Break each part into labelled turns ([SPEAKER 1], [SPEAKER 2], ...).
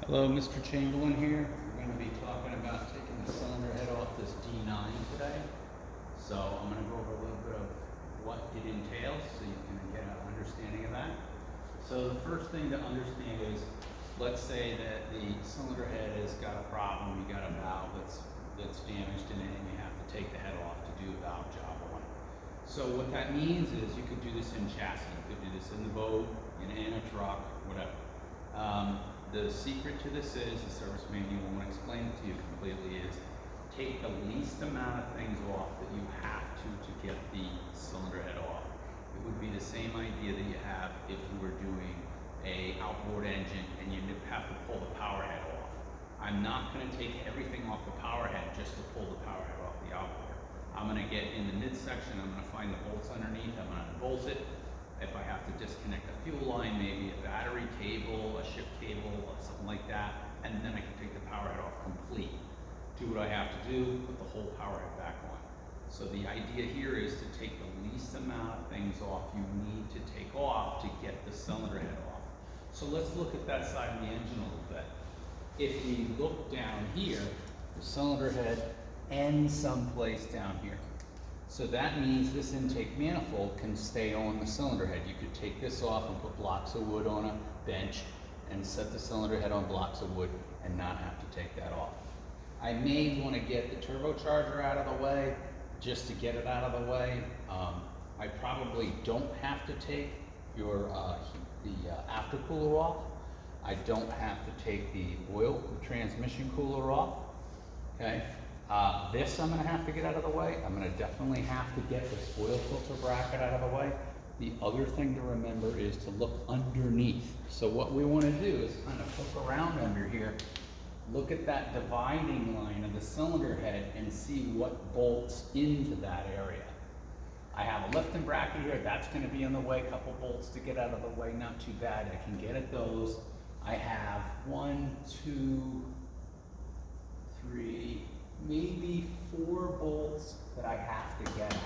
[SPEAKER 1] Hello, Mr. Chamberlain here. We're going to be talking about taking the cylinder head off this D9 today. So I'm going to go over a little bit of what it entails so you can get an understanding of that. So the first thing to understand is, let's say that the cylinder head has got a problem, you got a valve that's damaged in it and you have to take the head off to do a valve job on it. So what that means is you could do this in chassis, you could do this in the boat, in a truck, whatever. The secret to this is, the service manual won't explain it to you completely, is take the least amount of things off that you have to get the cylinder head off. It would be the same idea that you have if you were doing a outboard engine and you have to pull the power head off. I'm not going to take everything off the power head just to pull the power head off the outboard. I'm going to get in the midsection, I'm going to find the bolts underneath, I'm going to unbolt it. If I have to disconnect a fuel line, maybe a battery cable, a shift cable, or something like that, and then I can take the power head off complete. Do what I have to do, put the whole power head back on. So the idea here is to take the least amount of things off you need to take off to get the cylinder head off. So let's look at that side of the engine a little bit. If we look down here, the cylinder head ends someplace down here. So that means this intake manifold can stay on the cylinder head. You could take this off and put blocks of wood on a bench and set the cylinder head on blocks of wood and not have to take that off. I may want to get the turbocharger out of the way just to get it out of the way. I probably don't have to take your the aftercooler off. I don't have to take the oil, the transmission cooler off. Okay. This I'm going to have to get out of the way. I'm going to definitely have to get this oil filter bracket out of the way. The other thing to remember is to look underneath. So what we want to do is kind of look around under here, look at that dividing line of the cylinder head and see what bolts into that area. I have a lifting bracket here, that's going to be in the way, a couple bolts to get out of the way, not too bad, I can get at those. I have 1, 2, 3, maybe 4 bolts that I have to get at.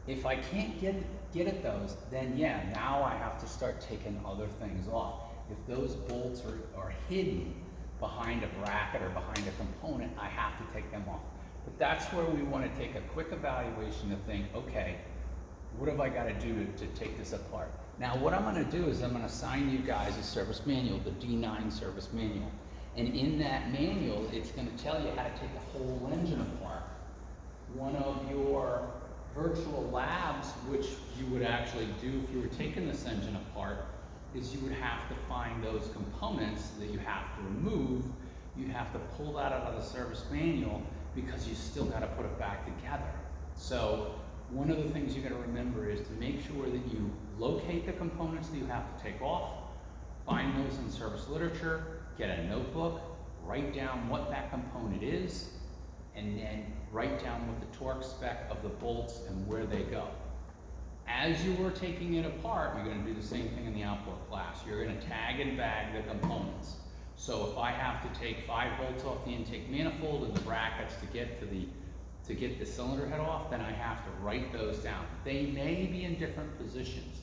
[SPEAKER 1] If I can't get at those, then yeah, now I have to start taking other things off. If those bolts are hidden behind a bracket or behind a component, I have to take them off. But that's where we want to take a quick evaluation to think, okay, what have I got to do to take this apart? Now what I'm going to do is I'm going to assign you guys a service manual, the D9 service manual. And in that manual, it's going to tell you how to take the whole engine apart. One of your virtual labs, which you would actually do if you were taking this engine apart, is you would have to find those components that you have to remove. You have to pull that out of the service manual because you still got to put it back together. So one of the things you got to remember is to make sure that you locate the components that you have to take off, find those in service literature, get a notebook, write down what that component is, and then write down what the torque spec of the bolts and where they go. As you are taking it apart, you're going to do the same thing in the outboard class. You're going to tag and bag the components. So if I have to take 5 bolts off the intake manifold and the brackets to get the cylinder head off, then I have to write those down. They may be in different positions.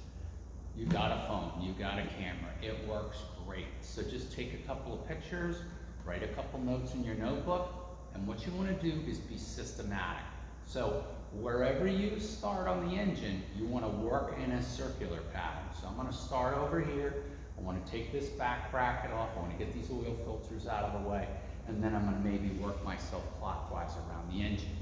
[SPEAKER 1] You got a phone, you got a camera, it works great. So just take a couple of pictures, write a couple notes in your notebook, and what you want to do is be systematic. So wherever you start on the engine, you want to work in a circular pattern. So I'm going to start over here, I want to take this back bracket off, I want to get these oil filters out of the way, and then I'm going to maybe work myself clockwise around the engine.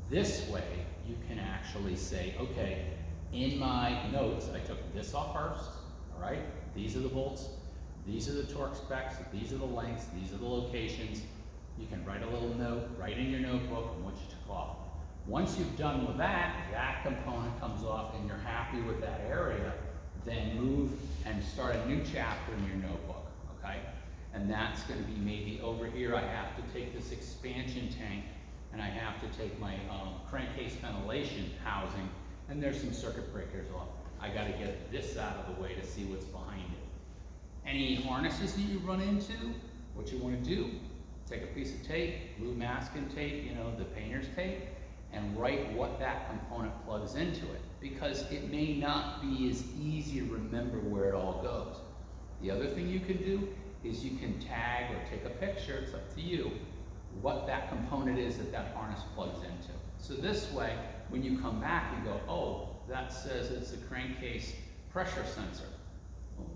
[SPEAKER 1] This way, you can actually say, okay, in my notes, I took this off first, all right? These are the bolts, these are the torque specs, these are the lengths, these are the locations. You can write a little note, write in your notebook on what you took off. Once you've done with that, that component comes off and you're happy with that area, then move and start a new chapter in your notebook, okay? And that's gonna be maybe over here, I have to take this expansion tank and I have to take my crankcase ventilation housing, and there's some circuit breakers off. I got to get this out of the way to see what's behind it. Any harnesses that you run into, what you want to do, take a piece of tape, blue masking tape, you know, the painter's tape, and write what that component plugs into it, because it may not be as easy to remember where it all goes. The other thing you can do is you can tag or take a picture, it's up to you, what that component is that that harness plugs into. So this way, when you come back, you go, oh, that says it's a crankcase pressure sensor. Well,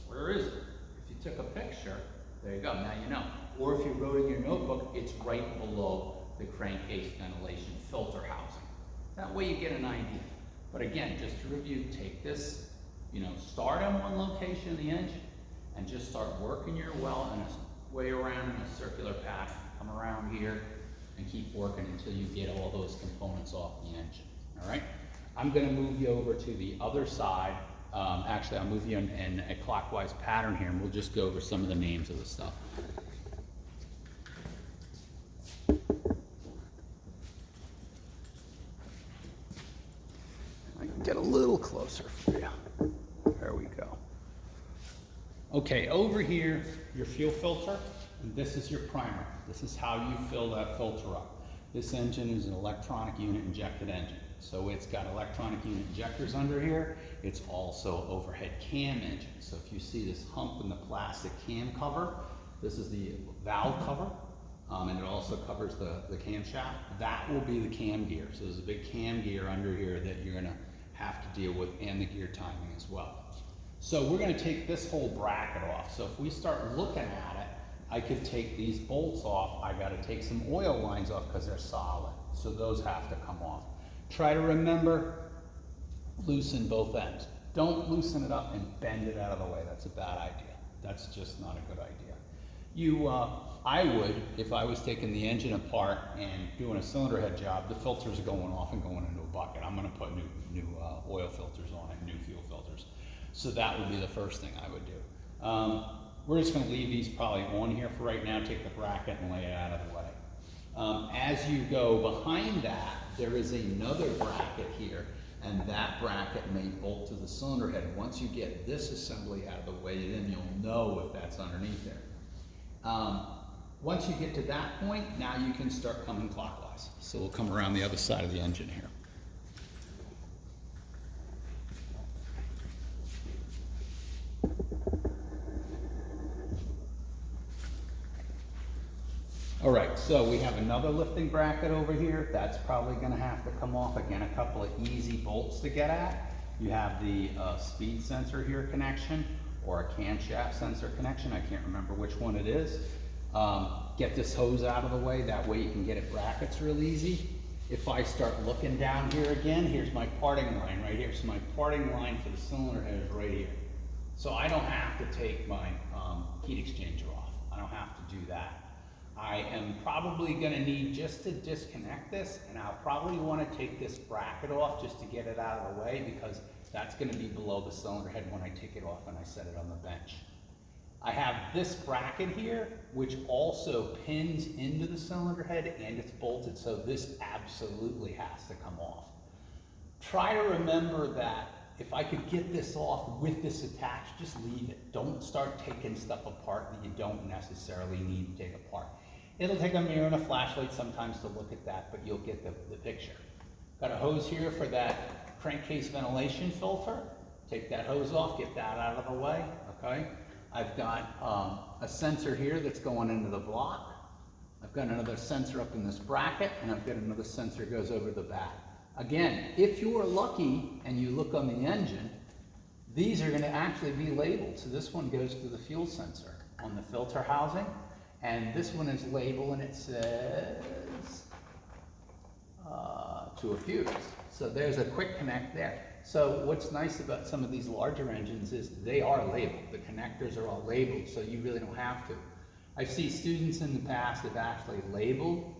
[SPEAKER 1] where is it? If you took a picture, there you go, now you know. Or if you wrote in your notebook, it's right below the crankcase ventilation filter housing. That way you get an idea. But again, just to review, take this, start on one location of the engine and just start working your well in a way around in a circular pattern. Come around here and keep working until you get all those components off the engine, all right? I'm gonna move you over to the other side. Actually, I'll move you in a clockwise pattern here, and we'll just go over some of the names of the stuff. I can get a little closer for you. There we go. Okay, over here, your fuel filter, and this is your primer. This is how you fill that filter up. This engine is an electronic unit injected engine. So it's got electronic unit injectors under here. It's also overhead cam engine. So if you see this hump in the plastic cam cover, this is the valve cover, and it also covers the camshaft. That will be the cam gear. So there's a big cam gear under here that you're gonna have to deal with, and the gear timing as well. So we're gonna take this whole bracket off. So if we start looking at it, I could take these bolts off. I gotta take some oil lines off because they're solid. So those have to come off. Try to remember, loosen both ends. Don't loosen it up and bend it out of the way. That's a bad idea. That's just not a good idea. I would, if I was taking the engine apart and doing a cylinder head job, the filters are going off and going into a bucket. I'm gonna put new oil filters on it, new fuel filters. So that would be the first thing I would do. We're just gonna leave these probably on here for right now, take the bracket and lay it out of the way. As you go behind that, there is another bracket here, and that bracket may bolt to the cylinder head. Once you get this assembly out of the way, then you'll know if that's underneath there. Once you get to that point, now you can start coming clockwise. So we'll come around the other side of the engine here. All right, so we have another lifting bracket over here. That's probably gonna have to come off. Again, a couple of easy bolts to get at. You have the speed sensor here connection, or a camshaft sensor connection. I can't remember which one it is. Get this hose out of the way. That way you can get at brackets real easy. If I start looking down here again, here's my parting line right here. So my parting line for the cylinder head is right here. So I don't have to take my heat exchanger off. I don't have to do that. I am probably gonna need just to disconnect this, and I'll probably wanna take this bracket off just to get it out of the way, because that's gonna be below the cylinder head when I take it off and I set it on the bench. I have this bracket here, which also pins into the cylinder head, and it's bolted, so this absolutely has to come off. Try to remember that if I could get this off with this attached, just leave it. Don't start taking stuff apart that you don't necessarily need to take apart. It'll take a mirror and a flashlight sometimes to look at that, but you'll get the picture. Got a hose here for that crankcase ventilation filter. Take that hose off, get that out of the way, okay? I've got a sensor here that's going into the block. I've got another sensor up in this bracket, and I've got another sensor that goes over the back. Again, if you are lucky and you look on the engine, these are gonna actually be labeled. So this one goes to the fuel sensor on the filter housing, and this one is labeled and it says to a fuse. So there's a quick connect there. So what's nice about some of these larger engines is they are labeled. The connectors are all labeled, so you really don't have to. I see students in the past have actually labeled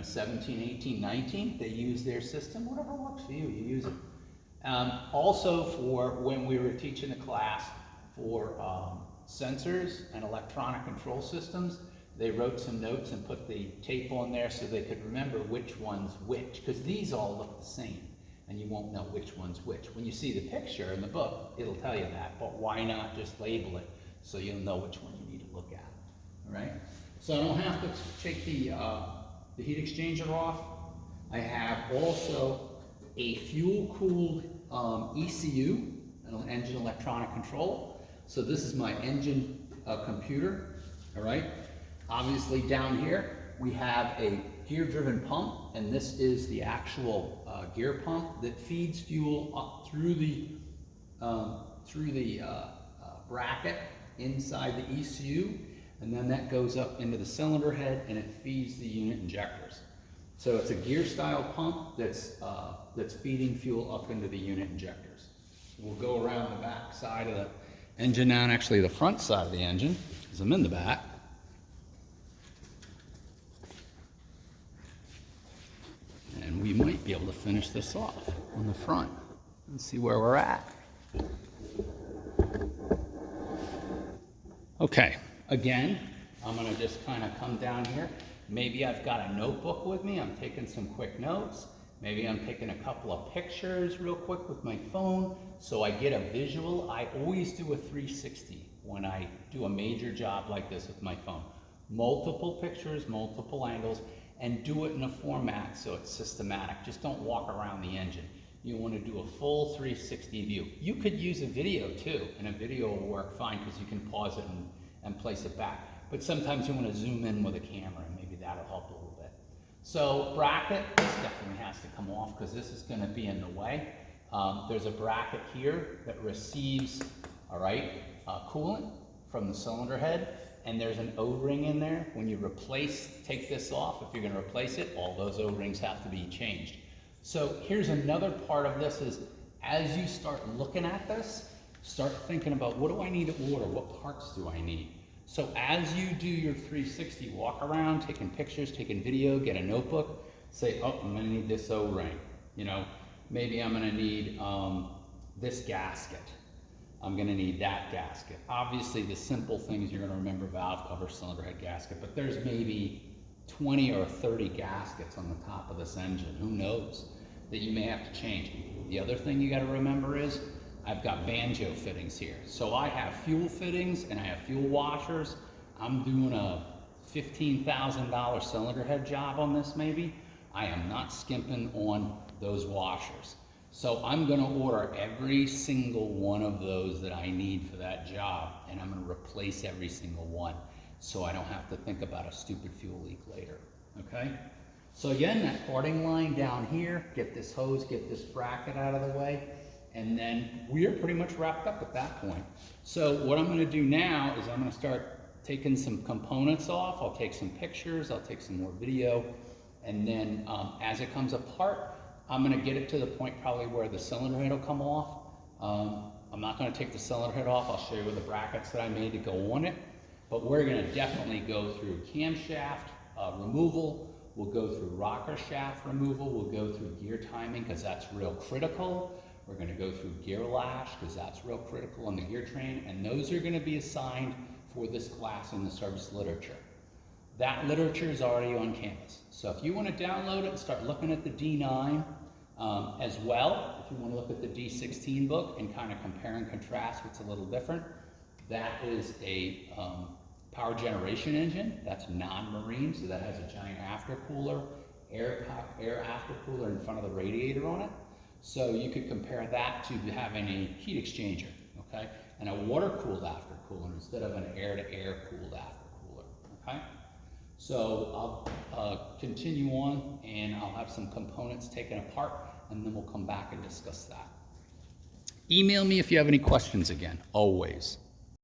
[SPEAKER 1] 17, 18, 19, they use their system, whatever works for you, you use it. Also for when we were teaching a class for sensors and electronic control systems, they wrote some notes and put the tape on there so they could remember which one's which, because these all look the same, and you won't know which one's which. When you see the picture in the book, it'll tell you that, but why not just label it so you'll know which one you need to look at, all right? So I don't have to take the heat exchanger off. I have also a fuel-cooled ECU, an engine electronic control. So this is my engine computer, all right? Obviously down here, we have a gear-driven pump, and this is the actual gear pump that feeds fuel up through the bracket inside the ECU, and then that goes up into the cylinder head and it feeds the unit injectors. So it's a gear-style pump that's feeding fuel up into the unit injectors. We'll go around the back side of the engine now, and actually the front side of the engine, because I'm in the back. And we might be able to finish this off on the front and see where we're at. Okay, again, I'm gonna just kind of come down here. Maybe I've got a notebook with me, I'm taking some quick notes. Maybe I'm taking a couple of pictures real quick with my phone so I get a visual. I always do a 360 when I do a major job like this with my phone. Multiple pictures, multiple angles, and do it in a format so it's systematic. Just don't walk around the engine. You want to do a full 360 view. You could use a video too, and a video will work fine because you can pause it and place it back. But sometimes you want to zoom in with a camera, and maybe that'll help a little bit. So bracket, this definitely has to come off because this is going to be in the way. There's a bracket here that receives, all right, coolant from the cylinder head. And there's an O-ring in there. When you take this off, if you're gonna replace it, all those O-rings have to be changed. So here's another part of this is, as you start looking at this, start thinking about what do I need to order? What parts do I need? So as you do your 360, walk around, taking pictures, taking video, get a notebook, say, oh, I'm gonna need this O-ring. You know, maybe I'm gonna need this gasket. I'm gonna need that gasket. Obviously the simple things you're gonna remember: valve cover, cylinder head gasket, but there's maybe 20 or 30 gaskets on the top of this engine, who knows, that you may have to change. The other thing you gotta remember is, I've got banjo fittings here. So I have fuel fittings and I have fuel washers. I'm doing a $15,000 cylinder head job on this maybe. I am not skimping on those washers. So I'm gonna order every single one of those that I need for that job, and I'm gonna replace every single one so I don't have to think about a stupid fuel leak later, okay? So again, that parting line down here, get this hose, get this bracket out of the way, and then we're pretty much wrapped up at that point. So what I'm gonna do now is I'm gonna start taking some components off. I'll take some pictures, I'll take some more video, and then as it comes apart, I'm gonna get it to the point probably where the cylinder head will come off. I'm not gonna take the cylinder head off. I'll show you the brackets that I made to go on it. But we're gonna definitely go through camshaft removal. We'll go through rocker shaft removal. We'll go through gear timing because that's real critical. We're gonna go through gear lash because that's real critical on the gear train. And those are gonna be assigned for this class in the service literature. That literature is already on Canvas. So if you want to download it and start looking at the D9 as well, if you want to look at the D16 book and kind of compare and contrast what's a little different, that is a power generation engine. That's non-marine, so that has a giant aftercooler, air aftercooler in front of the radiator on it. So you could compare that to having a heat exchanger, okay? And a water-cooled aftercooler instead of an air-to-air cooled aftercooler, okay? So I'll continue on, and I'll have some components taken apart, and then we'll come back and discuss that. Email me if you have any questions again, always.